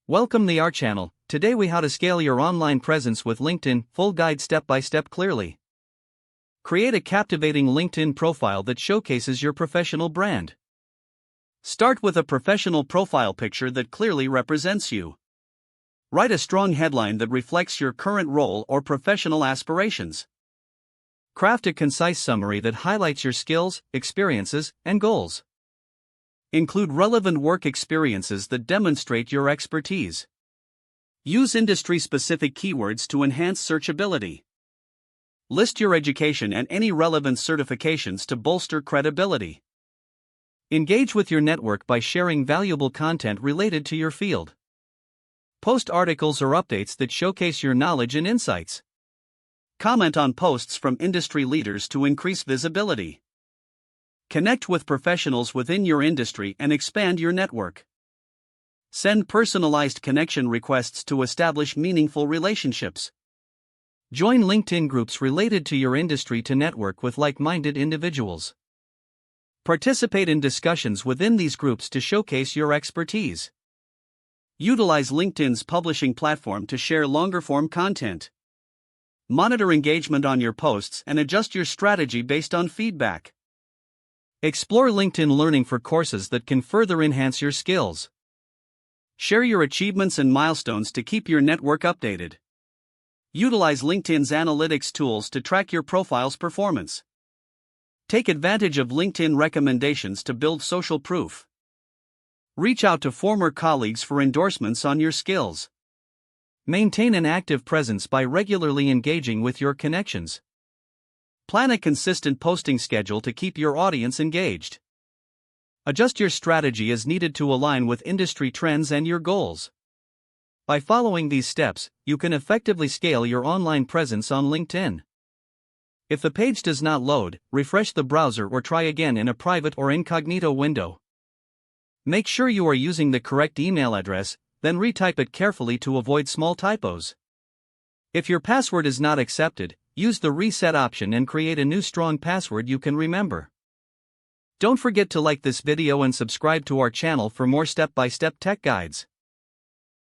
Welcome to our channel. Today we how to scale your online presence with LinkedIn, full guide step by step clearly. Create a captivating LinkedIn profile that showcases your professional brand. Start with a professional profile picture that clearly represents you. Write a strong headline that reflects your current role or professional aspirations. Craft a concise summary that highlights your skills, experiences, and goals. Include relevant work experiences that demonstrate your expertise. Use industry-specific keywords to enhance searchability. List your education and any relevant certifications to bolster credibility. Engage with your network by sharing valuable content related to your field. Post articles or updates that showcase your knowledge and insights. Comment on posts from industry leaders to increase visibility. Connect with professionals within your industry and expand your network. Send personalized connection requests to establish meaningful relationships. Join LinkedIn groups related to your industry to network with like-minded individuals. Participate in discussions within these groups to showcase your expertise. Utilize LinkedIn's publishing platform to share longer-form content. Monitor engagement on your posts and adjust your strategy based on feedback. Explore LinkedIn Learning for courses that can further enhance your skills. Share your achievements and milestones to keep your network updated. Utilize LinkedIn's analytics tools to track your profile's performance. Take advantage of LinkedIn recommendations to build social proof. Reach out to former colleagues for endorsements on your skills. Maintain an active presence by regularly engaging with your connections. Plan a consistent posting schedule to keep your audience engaged. Adjust your strategy as needed to align with industry trends and your goals. By following these steps, you can effectively scale your online presence on LinkedIn. If the page does not load, refresh the browser or try again in a private or incognito window. Make sure you are using the correct email address, then retype it carefully to avoid small typos. If your password is not accepted, use the reset option and create a new strong password you can remember. Don't forget to like this video and subscribe to our channel for more step-by-step tech guides.